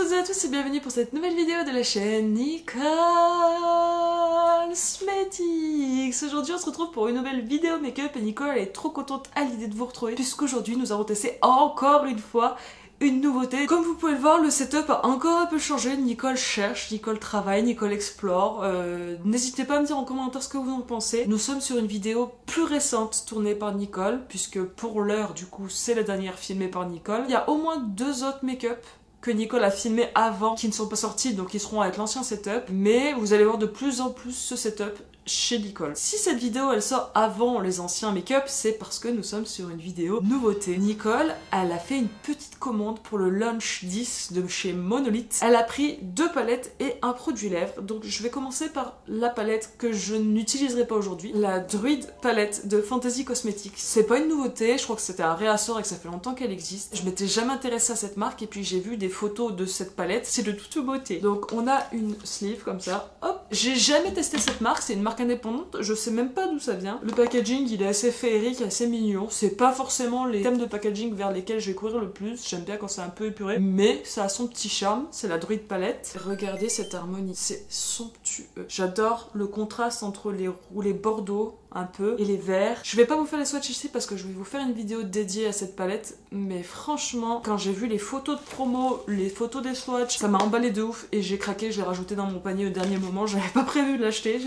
toutes et à tous et bienvenue pour cette nouvelle vidéo de la chaîne Nicole Cosmetics. Aujourd'hui on se retrouve pour une nouvelle vidéo make-up et Nicole est trop contente à l'idée de vous retrouver puisqu'aujourd'hui nous avons testé encore une fois une nouveauté. Comme vous pouvez le voir, le setup a encore un peu changé. Nicole cherche, Nicole travaille, Nicole explore. N'hésitez pas à me dire en commentaire ce que vous en pensez. Nous sommes sur une vidéo plus récente tournée par Nicole, puisque pour l'heure, du coup, c'est la dernière filmée par Nicole. Il y a au moins 2 autres make-up que Nicole a filmé avant, qui ne sont pas sortis, donc ils seront avec l'ancien setup. Mais vous allez voir de plus en plus ce setup chez Nicole. Si cette vidéo elle sort avant les anciens make-up, c'est parce que nous sommes sur une vidéo nouveauté. Nicole, elle a fait une petite commande pour le Launch 10 de chez Monolith. Elle a pris 2 palettes et un produit lèvres. Donc je vais commencer par la palette que je n'utiliserai pas aujourd'hui, la Druid palette de Fantasy Cosmetics. C'est pas une nouveauté, je crois que c'était un réassort et que ça fait longtemps qu'elle existe. Je m'étais jamais intéressée à cette marque et puis j'ai vu des photos de cette palette, c'est de toute beauté. Donc on a une sleeve comme ça, hop. J'ai jamais testé cette marque, c'est une marque indépendante, je sais même pas d'où ça vient. Le packaging il est assez féerique, assez mignon. C'est pas forcément les thèmes de packaging vers lesquels je vais courir le plus. J'aime bien quand c'est un peu épuré, mais ça a son petit charme. C'est la Druid palette. Regardez cette harmonie, c'est somptueux. J'adore le contraste entre les bordeaux un peu et les verts. Je vais pas vous faire les swatchs ici parce que je vais vous faire une vidéo dédiée à cette palette, mais franchement quand j'ai vu les photos de promo, les photos des swatchs, ça m'a emballé de ouf et j'ai craqué. Je l'ai rajouté dans mon panier au dernier moment, j'avais pas prévu de l'acheter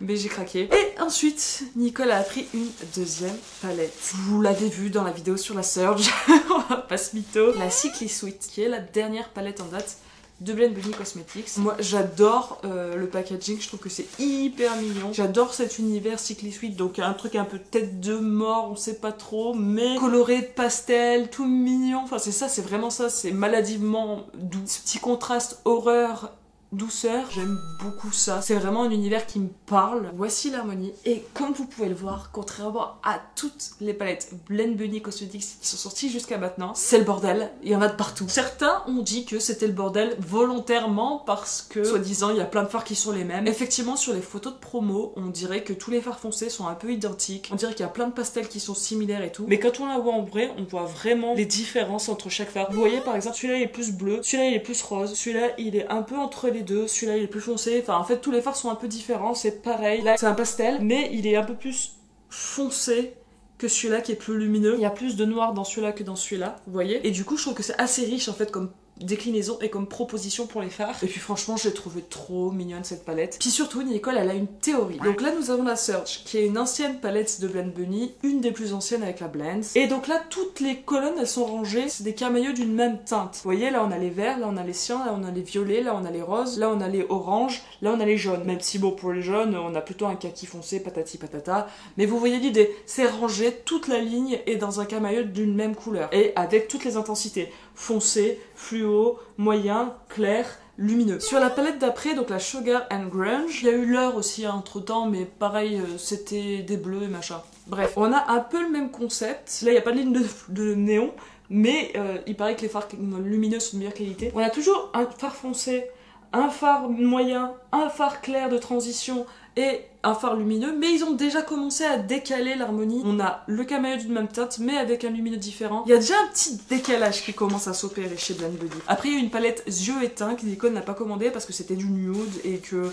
mais j'ai craqué. Et ensuite Nicole a pris une deuxième palette. Vous l'avez vu dans la vidéo sur la Surge, on va pas se mytho. La Sickly Sweet qui est la dernière palette en date de Blend Bunny Cosmetics. Moi j'adore le packaging, je trouve que c'est hyper mignon. J'adore cet univers Sickly Sweet, donc un truc un peu tête de mort, on sait pas trop, mais coloré, pastel, tout mignon. Enfin c'est ça, c'est vraiment ça, c'est maladivement doux. Ce petit contraste horreur douceur, j'aime beaucoup ça. C'est vraiment un univers qui me parle. Voici l'harmonie. Et comme vous pouvez le voir, contrairement à toutes les palettes Blend Bunny Cosmetics qui sont sorties jusqu'à maintenant, c'est le bordel. Il y en a de partout. Certains ont dit que c'était le bordel volontairement parce que, soi-disant, il y a plein de fards qui sont les mêmes. Effectivement, sur les photos de promo, on dirait que tous les fards foncés sont un peu identiques. On dirait qu'il y a plein de pastels qui sont similaires et tout. Mais quand on la voit en vrai, on voit vraiment les différences entre chaque fard. Vous voyez, par exemple, celui-là il est plus bleu, celui-là il est plus rose, celui-là il est un peu entre les deux, celui-là il est plus foncé, enfin en fait tous les fards sont un peu différents, c'est pareil, là c'est un pastel mais il est un peu plus foncé que celui-là qui est plus lumineux. Il y a plus de noir dans celui-là que dans celui-là, vous voyez, et du coup je trouve que c'est assez riche en fait comme déclinaison et comme proposition pour les fards. Et puis franchement je l'ai trouvé trop mignonne cette palette. Puis surtout Nicole elle a une théorie. Donc là nous avons la Surge qui est une ancienne palette de Blend Bunny, une des plus anciennes avec la Blends. Et donc là toutes les colonnes elles sont rangées, c'est des camaïeux d'une même teinte. Vous voyez là on a les verts, là on a les cyans, là on a les violets, là on a les roses, là on a les oranges, là on a les jaunes. Même si bon pour les jaunes on a plutôt un kaki foncé, patati patata. Mais vous voyez l'idée, c'est rangé, toute la ligne est dans un camaïeux d'une même couleur. Et avec toutes les intensités. Foncé, fluo, moyen, clair, lumineux. Sur la palette d'après, donc la Sugar and Grunge, il y a eu l'heure aussi entre temps, mais pareil, c'était des bleus et machin. Bref, on a un peu le même concept. Là, il n'y a pas de ligne de néon, mais il paraît que les fards lumineux sont de meilleure qualité. On a toujours un fard foncé, un fard moyen, un fard clair de transition et un fard lumineux, mais ils ont déjà commencé à décaler l'harmonie. On a le camaïeu d'une même teinte, mais avec un lumineux différent. Il y a déjà un petit décalage qui commence à s'opérer chez Blend Bunny. Après, il y a une palette yeux éteints que Nicole n'a pas commandé parce que c'était du nude et que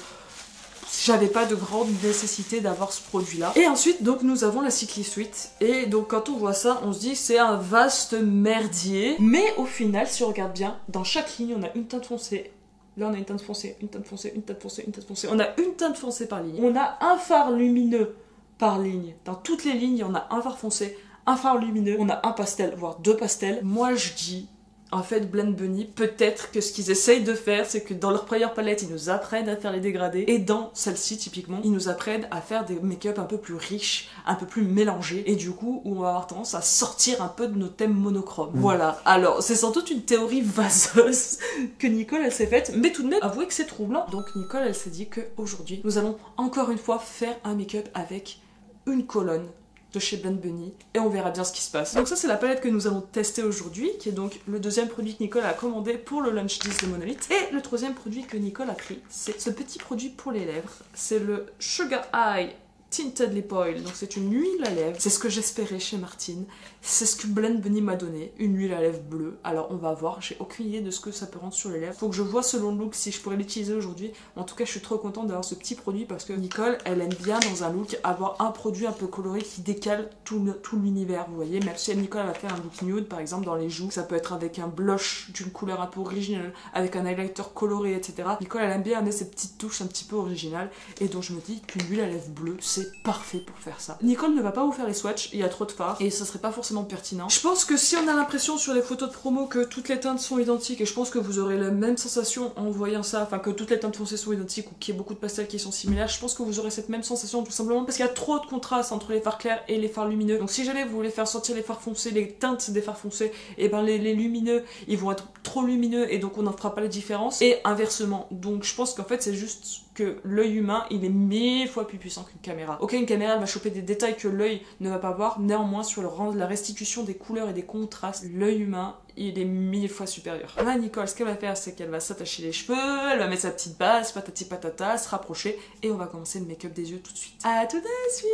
j'avais pas de grande nécessité d'avoir ce produit-là. Et ensuite, donc, nous avons la Sickly Sweet. Et donc, quand on voit ça, on se dit c'est un vaste merdier. Mais au final, si on regarde bien, dans chaque ligne, on a une teinte foncée. Là, on a une teinte foncée, une teinte foncée, une teinte foncée, une teinte foncée. On a une teinte foncée par ligne. On a un fard lumineux par ligne. Dans toutes les lignes, on a un fard foncé, un fard lumineux. On a un pastel, voire 2 pastels. Moi, je dis, en fait, Blend Bunny, peut-être que ce qu'ils essayent de faire, c'est que dans leur première palette, ils nous apprennent à faire les dégradés. Et dans celle-ci, typiquement, ils nous apprennent à faire des make-up un peu plus riches, un peu plus mélangés. Et du coup, on va avoir tendance à sortir un peu de nos thèmes monochromes. Voilà. Alors, c'est sans doute une théorie vaseuse que Nicole, elle s'est faite. Mais tout de même, avouez que c'est troublant. Donc, Nicole, elle s'est dit qu'aujourd'hui, nous allons encore une fois faire un make-up avec une colonne de chez Blend Bunny et on verra bien ce qui se passe. Donc ça c'est la palette que nous allons tester aujourd'hui, qui est donc le deuxième produit que Nicole a commandé pour le Launch 10 de Monolith. Et le troisième produit que Nicole a pris, c'est ce petit produit pour les lèvres. C'est le Sugar Eye Tinted Lip Oil, donc c'est une huile à lèvres, c'est ce que j'espérais chez Martine, c'est ce que Blend Bunny m'a donné, une huile à lèvres bleue, alors on va voir, j'ai aucune idée de ce que ça peut rendre sur les lèvres, faut que je vois selon le look si je pourrais l'utiliser aujourd'hui, en tout cas je suis trop contente d'avoir ce petit produit parce que Nicole, elle aime bien dans un look avoir un produit un peu coloré qui décale tout l'univers, vous voyez, même si Nicole elle va faire un look nude par exemple dans les joues, ça peut être avec un blush d'une couleur un peu originale, avec un highlighter coloré, etc. Nicole elle aime bien amener ces petites touches un petit peu originales, et donc je me dis qu'une huile à lèvres bleue, c'est parfait pour faire ça. Nicole ne va pas vous faire les swatchs, il y a trop de fards et ça serait pas forcément pertinent. Je pense que si on a l'impression sur les photos de promo que toutes les teintes sont identiques, et je pense que vous aurez la même sensation en voyant ça, enfin que toutes les teintes foncées sont identiques ou qu'il y ait beaucoup de pastels qui sont similaires, je pense que vous aurez cette même sensation tout simplement parce qu'il y a trop de contraste entre les fards clairs et les fards lumineux. Donc si jamais vous voulez faire sortir les fards foncés, les teintes des fards foncés, et ben les lumineux ils vont être trop lumineux et donc on n'en fera pas la différence, et inversement. Donc je pense qu'en fait c'est juste que l'œil humain il est 1000 fois plus puissant qu'une caméra. Ok, une caméra elle va choper des détails que l'œil ne va pas voir, néanmoins sur la restitution des couleurs et des contrastes, l'œil humain il est 1000 fois supérieur. Là Nicole, ce qu'elle va faire c'est qu'elle va s'attacher les cheveux, elle va mettre sa petite base, patati patata, se rapprocher, et on va commencer le make-up des yeux tout de suite. À tout de suite.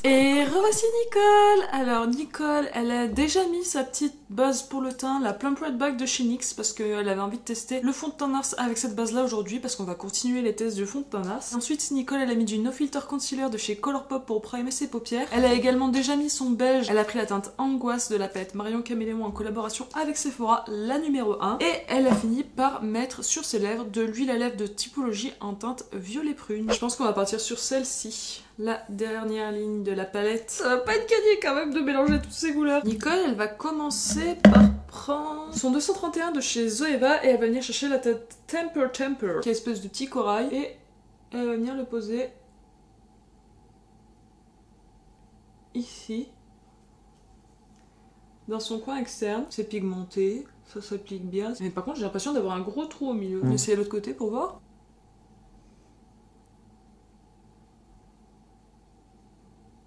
Et revoici Nicole. Alors Nicole, elle a déjà mis sa petite base pour le teint, la Plump Red Bag de chez NYX, parce qu'elle avait envie de tester le fond de teint NARS avec cette base là aujourd'hui, parce qu'on va continuer les tests du fond de teint NARS. Ensuite Nicole, elle a mis du No Filter Concealer de chez Colourpop pour primer ses paupières. Elle a également déjà mis son beige, elle a pris la teinte Angoisse de la palette Marion Caméléon en collaboration avec Sephora, la numéro 1. Et elle a fini par mettre sur ses lèvres de l'huile à lèvres de typologie en teinte violet prune. Je pense qu'on va partir sur celle-ci, la dernière ligne de la palette. Ça va pas être gagné quand même de mélanger toutes ces couleurs. Nicole, elle va commencer par prendre son 231 de chez Zoeva et elle va venir chercher la teinte Temper, qui est une espèce de petit corail, et elle va venir le poser ici, dans son coin externe. C'est pigmenté, ça s'applique bien. Mais par contre, j'ai l'impression d'avoir un gros trou au milieu. Je vais essayer l'autre côté pour voir.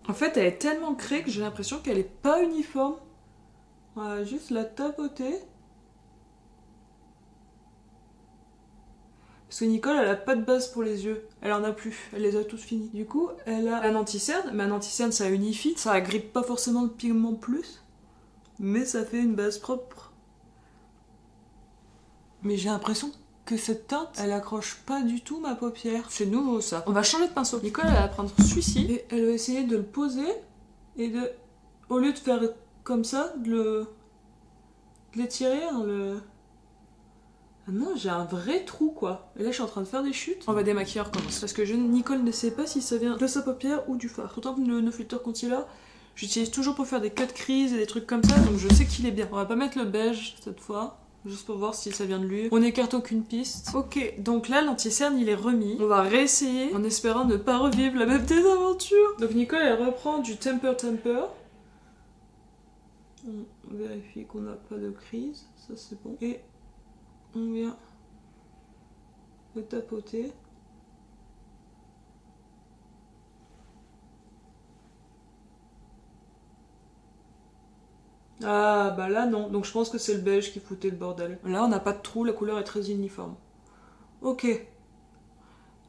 En fait, elle est tellement créée que j'ai l'impression qu'elle est pas uniforme. On va juste la tapoter. Parce que Nicole, elle a pas de base pour les yeux. Elle en a plus. Elle les a tous finis. Du coup, elle a un anti-cerne. Mais un anti-cerne, ça unifie. Ça agrippe pas forcément le pigment plus. Mais ça fait une base propre. Mais j'ai l'impression que cette teinte, elle accroche pas du tout ma paupière. C'est nouveau ça. On va changer de pinceau. Nicole, elle va prendre celui-ci et elle va essayer de le poser et de, au lieu de faire comme ça, de l'étirer dans le... Ah non, j'ai un vrai trou quoi. Et là je suis en train de faire des chutes. On va démaquiller, on recommence. Parce que Nicole ne sait pas si ça vient de sa paupière ou du fard. Pourtant le No Filter Concealer, j'utilise toujours pour faire des cut crease et des trucs comme ça, donc je sais qu'il est bien. On va pas mettre le beige cette fois, juste pour voir si ça vient de lui. On n'écarte aucune piste. Ok, donc là l'anti-cerne il est remis. On va réessayer en espérant ne pas revivre la même désaventure. Donc Nicole elle reprend du Temper. On vérifie qu'on n'a pas de crise, ça c'est bon. Et on vient le tapoter. Ah bah là non, donc je pense que c'est le beige qui foutait le bordel. Là on n'a pas de trou, la couleur est très uniforme. Ok.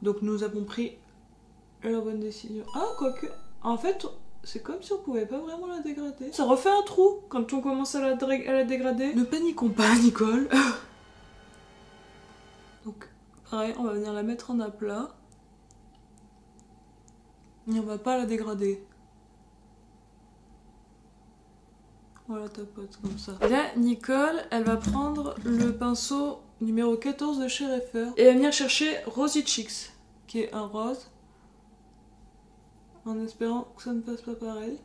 Donc nous avons pris la bonne décision. Ah quoique, en fait c'est comme si on pouvait pas vraiment la dégrader. Ça refait un trou quand on commence à la dégrader. Ne paniquons pas Nicole. Donc pareil, on va venir la mettre en aplat. Et on va pas la dégrader. On la tapote comme ça. Et là, Nicole, elle va prendre le pinceau numéro 14 de chez Refer. Et elle va venir chercher Rosy Cheeks, qui est un rose. En espérant que ça ne passe pas pareil.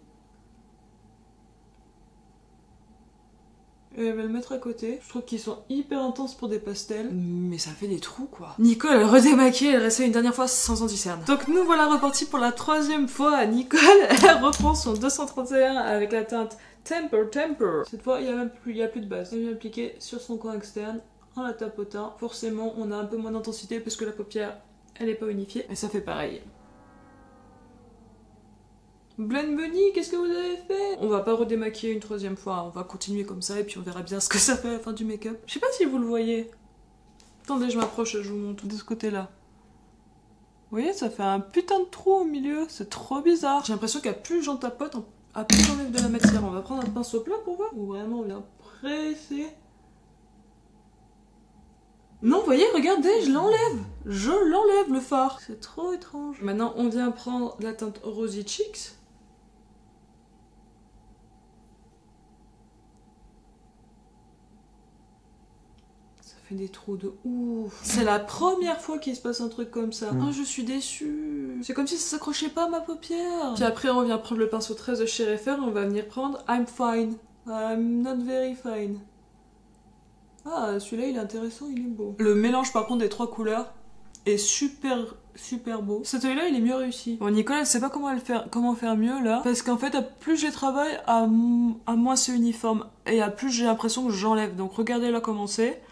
Et elle va le mettre à côté. Je trouve qu'ils sont hyper intenses pour des pastels. Mais ça fait des trous quoi. Nicole, elle redémaquille, elle réessaye une dernière fois sans anti-cerne. Donc nous voilà repartis pour la troisième fois. Nicole, elle reprend son 231 avec la teinte Temper. Cette fois, il n'y a plus de base. Elle vient appliquer sur son coin externe en la tapotant. Forcément, on a un peu moins d'intensité parce que la paupière, elle n'est pas unifiée. Et ça fait pareil. Blend Bunny, qu'est-ce que vous avez fait? On va pas redémaquiller une troisième fois, on va continuer comme ça et puis on verra bien ce que ça fait à la fin du make-up. Je sais pas si vous le voyez. Attendez, je m'approche et je vous montre de ce côté-là. voyez, ça fait un putain de trou au milieu, c'est trop bizarre. J'ai l'impression qu'à plus j'en tapote, à plus j'enlève de la matière. On va prendre un pinceau plat pour voir. Ou vraiment on vient presser. Non, vous voyez, regardez, je l'enlève. Je l'enlève le fard. C'est trop étrange. Maintenant, on vient prendre la teinte Rosy Cheeks. Des trous de ouf. C'est la première fois qu'il se passe un truc comme ça. Oh, je suis déçue. C'est comme si ça s'accrochait pas à ma paupière. Puis après, on vient prendre le pinceau 13 de chez Refer et on va venir prendre I'm fine. I'm not very fine. Ah, celui-là, il est intéressant, il est beau. Le mélange, par contre, des trois couleurs est super beau. Cet œil-là, il est mieux réussi. Bon, Nicole, elle sait pas comment faire mieux, là. Parce qu'en fait, à plus je travaille, à moins c'est uniforme. Et à plus j'ai l'impression que j'enlève. Donc, regardez là comment c'est.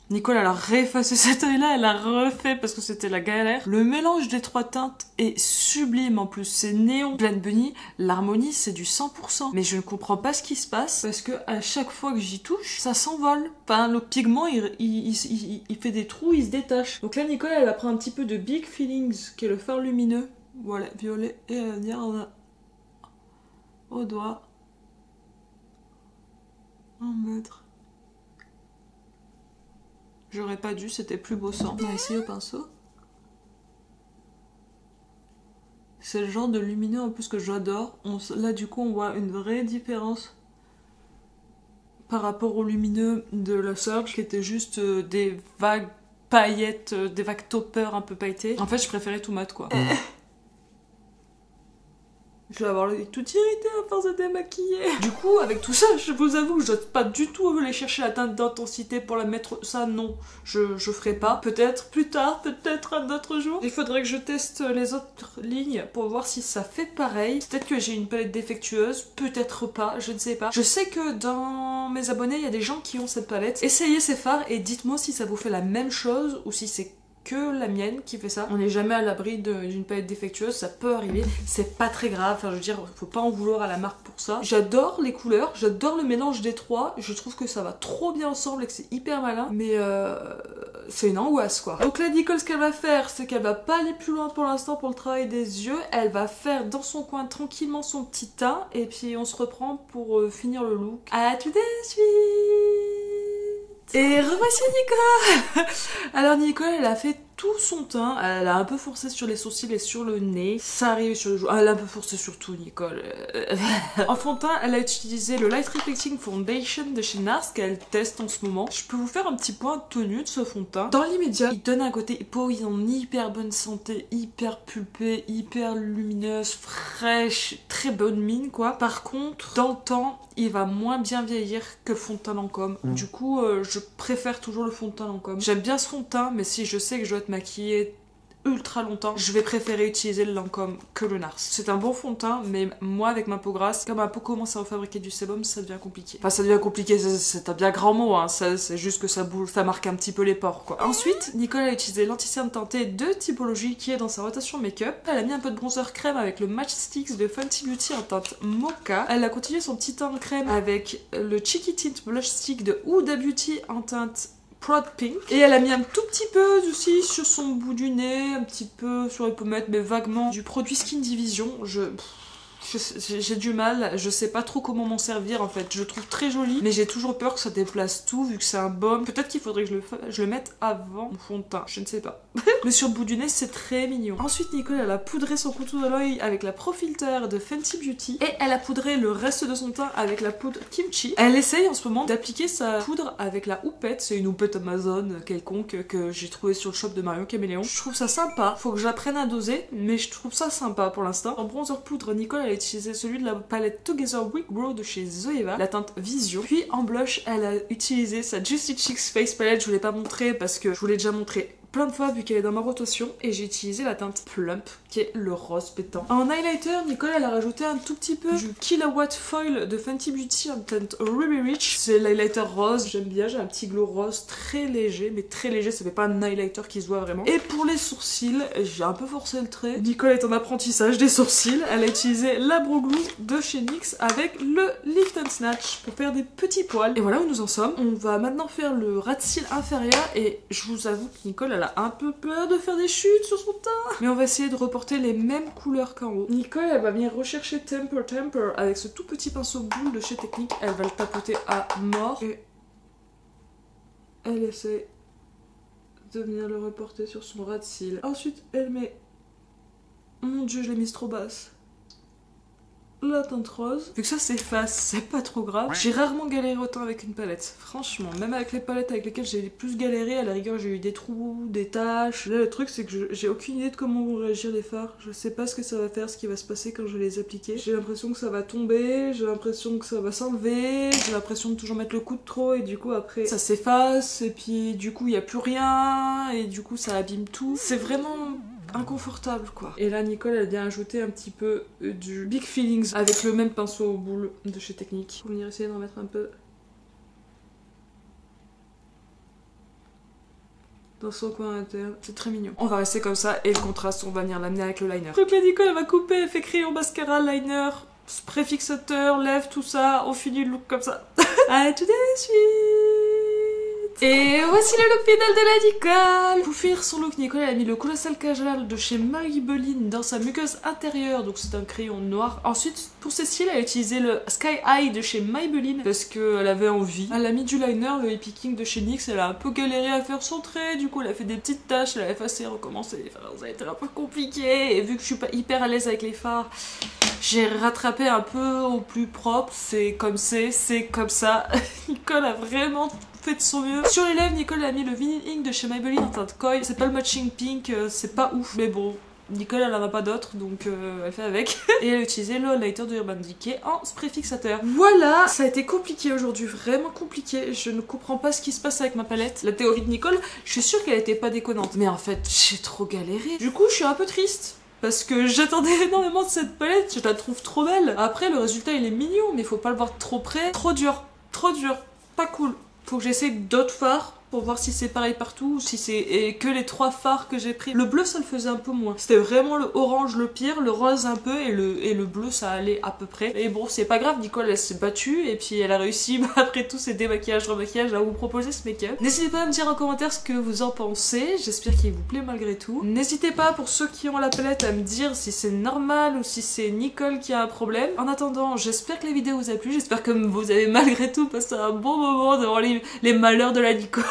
Nicole, elle a réeffacé cet œil-là, elle l'a refait parce que c'était la galère. Le mélange des trois teintes est sublime en plus. C'est néon, Blend Bunny, l'harmonie c'est du 100%. Mais je ne comprends pas ce qui se passe parce que à chaque fois que j'y touche, ça s'envole. Enfin, le pigment, il fait des trous, il se détache. Donc là, Nicole, elle va prendre un petit peu de Big Feelings, qui est le fard lumineux. Voilà, violet, et elle va venir au doigt. En mettre. J'aurais pas dû, c'était plus beau sang. On va essayer au pinceau. C'est le genre de lumineux en plus que j'adore. Là du coup on voit une vraie différence par rapport au lumineux de la Surge qui était juste des vagues paillettes, des vagues topper un peu pailletées. En fait je préférais tout mat quoi. Je vais avoir l'œil tout irrité à force de démaquiller. Du coup, avec tout ça, je vous avoue que je n'ose pas du tout aller chercher la teinte d'intensité pour la mettre. Ça, non, je ferai pas. Peut-être plus tard, peut-être un autre jour. Il faudrait que je teste les autres lignes pour voir si ça fait pareil. Peut-être que j'ai une palette défectueuse, peut-être pas, je ne sais pas. Je sais que dans mes abonnés, il y a des gens qui ont cette palette. Essayez ces fards et dites-moi si ça vous fait la même chose ou si c'est que la mienne qui fait ça. On n'est jamais à l'abri d'une palette défectueuse, ça peut arriver, c'est pas très grave, enfin je veux dire, faut pas en vouloir à la marque pour ça. J'adore les couleurs, j'adore le mélange des trois, je trouve que ça va trop bien ensemble et que c'est hyper malin, mais c'est une angoisse quoi. Donc là Nicole, ce qu'elle va faire, c'est qu'elle va pas aller plus loin pour l'instant pour le travail des yeux, elle va faire dans son coin tranquillement son petit teint, et puis on se reprend pour finir le look. À tout de suite. Et revoici Nicole. Alors Nicole, elle a fait tout son teint, elle a un peu forcé sur les sourcils et sur le nez, ça arrive sur le jour, elle a un peu forcé sur tout Nicole. En fond de teint, elle a utilisé le Light Reflecting Foundation de chez NARS qu'elle teste en ce moment. Je peux vous faire un petit point de tenue de ce fond de teint. Dans l'immédiat, il donne un côté peau en hyper bonne santé, hyper pulpée, hyper lumineuse, fraîche, très bonne mine quoi. Par contre, dans le temps, il va moins bien vieillir que le fond de teint Lancôme. Du coup, je préfère toujours le fond de teint Lancôme. J'aime bien ce fond de teint, mais si je sais que je dois être maquillée ultra longtemps, je vais préférer utiliser le Lancôme que le NARS. C'est un bon fond de teint, mais moi avec ma peau grasse, quand ma peau commence à refabriquer du sébum, ça devient compliqué. Enfin ça devient compliqué, c'est un bien grand mot, hein. C'est juste que ça bouge, ça marque un petit peu les pores quoi. Ensuite, Nicole a utilisé l'anti-cerne teinté de Typologie qui est dans sa rotation make-up. Elle a mis un peu de bronzer crème avec le Match Sticks de Fenty Beauty en teinte Mocha. Elle a continué son petit teint de crème avec le Cheeky Tint Blush Stick de Huda Beauty en teinte Proud Pink. Et elle a mis un tout petit peu aussi sur son bout du nez, un petit peu sur les pommettes, mais vaguement du produit Skin Division. J'ai du mal, je sais pas trop comment m'en servir en fait. Je le trouve très joli, mais j'ai toujours peur que ça déplace tout vu que c'est un baume. Peut-être qu'il faudrait que je le mette avant mon fond de teint, je ne sais pas. Mais sur le bout du nez, c'est très mignon. Ensuite, Nicole, elle a poudré son contour de l'œil avec la Pro Filter de Fenty Beauty. Et elle a poudré le reste de son teint avec la poudre Kimchi. Elle essaye en ce moment d'appliquer sa poudre avec la houppette. C'est une houppette Amazon quelconque que j'ai trouvée sur le shop de Marion Caméléon. Je trouve ça sympa. Faut que j'apprenne à doser, mais je trouve ça sympa pour l'instant. En bronzer poudre, Nicole, elle a utilisé celui de la palette Together Week Brow de chez Zoeva, la teinte Vision. Puis en blush, elle a utilisé sa Juicy Cheeks Face Palette. Je vous l'ai pas montré parce que je vous l'ai déjà montré plein de fois vu qu'elle est dans ma rotation, et j'ai utilisé la teinte Plump qui est le rose pétant. En highlighter, Nicole elle a rajouté un tout petit peu du Kilowatt Foil de Fenty Beauty en teinte Ruby Rich. C'est l'highlighter rose, j'aime bien, j'ai un petit glow rose très léger, mais très léger, ça fait pas un highlighter qui se voit vraiment. Et pour les sourcils, j'ai un peu forcé le trait. Nicole est en apprentissage des sourcils, elle a utilisé la Brow Glue de chez NYX avec le Lift and Snatch pour faire des petits poils. Et voilà où nous en sommes. On va maintenant faire le ras de cils inférieur, et je vous avoue que Nicole elle elle a un peu peur de faire des chutes sur son teint. Mais on va essayer de reporter les mêmes couleurs qu'en haut. Nicole, elle va venir rechercher Temper avec ce tout petit pinceau boule de chez Technique. Elle va le tapoter à mort. Et elle essaie de venir le reporter sur son ras de cils. Ensuite, elle met... Mon dieu, je l'ai mise trop basse. La teinte rose. Vu que ça s'efface, c'est pas trop grave. J'ai rarement galéré autant avec une palette. Franchement, même avec les palettes avec lesquelles j'ai plus galéré, à la rigueur j'ai eu des trous, des taches. Là le truc c'est que j'ai aucune idée de comment vont réagir les fards. Je sais pas ce que ça va faire, ce qui va se passer quand je vais les appliquer. J'ai l'impression que ça va tomber, j'ai l'impression que ça va s'enlever, j'ai l'impression de toujours mettre le coup de trop et du coup après ça s'efface et puis du coup il y a plus rien et du coup ça abîme tout. C'est vraiment... inconfortable quoi. Et là Nicole elle vient ajouter un petit peu du Big Feelings avec le même pinceau aux boules de chez Technique. Pour venir essayer d'en mettre un peu dans son coin interne. C'est très mignon. On va rester comme ça et le contraste on va venir l'amener avec le liner. Donc là Nicole elle va couper, elle fait crayon, mascara, liner, spray fixateur, lèvres, tout ça. On finit le look comme ça. À tout de suite. Et voici le look final de la Nicole. Pour finir son look, Nicole a mis le Colossal Casual de chez Maybelline dans sa muqueuse intérieure, donc c'est un crayon noir. Ensuite, pour ses cils, elle a utilisé le Sky High de chez Maybelline parce qu'elle avait envie. Elle a mis du liner, le Happy King de chez NYX, elle a un peu galéré à faire son trait, du coup elle a fait des petites taches, elle a effacé, recommencé, enfin, ça a été un peu compliqué. Et vu que je suis pas hyper à l'aise avec les fards, j'ai rattrapé un peu au plus propre, c'est comme ça. Nicole a vraiment fait de son mieux. Sur les lèvres, Nicole a mis le Vinyl Ink de chez Maybelline en teinte koi. C'est pas le matching pink, c'est pas ouf, mais bon. Nicole elle en a pas d'autres donc elle fait avec. Et elle a utilisé le highlighter de Urban Decay en spray fixateur. Voilà, ça a été compliqué aujourd'hui, vraiment compliqué. Je ne comprends pas ce qui se passe avec ma palette. La théorie de Nicole, je suis sûre qu'elle était pas déconnante. Mais en fait, j'ai trop galéré. Du coup, je suis un peu triste. Parce que j'attendais énormément de cette palette, je la trouve trop belle. Après, le résultat il est mignon, mais il faut pas le voir trop près. Trop dur, pas cool. Faut que j'essaie d'autres fards pour voir si c'est pareil partout ou si c'est que les 3 fards que j'ai pris. Le bleu ça le faisait un peu moins. C'était vraiment le orange le pire, le rose un peu et le bleu ça allait à peu près. Et bon c'est pas grave, Nicole elle s'est battue et puis elle a réussi après tout ces démaquillages, remaquillages à vous proposer ce make-up. N'hésitez pas à me dire en commentaire ce que vous en pensez, j'espère qu'il vous plaît malgré tout. N'hésitez pas pour ceux qui ont la palette à me dire si c'est normal ou si c'est Nicole qui a un problème. En attendant, j'espère que la vidéo vous a plu, j'espère que vous avez malgré tout passé un bon moment devant les malheurs de la Nicole.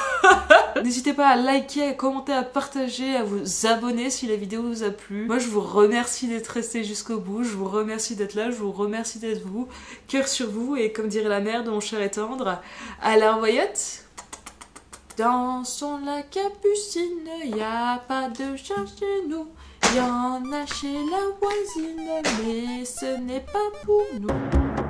N'hésitez pas à liker, à commenter, à partager, à vous abonner si la vidéo vous a plu. Moi je vous remercie d'être resté jusqu'au bout, je vous remercie d'être là, je vous remercie d'être vous. Cœur sur vous et comme dirait la mère de mon cher et tendre, à la revoyotte. Dansons la capucine, y a pas de chat chez nous. Y en a chez la voisine, mais ce n'est pas pour nous.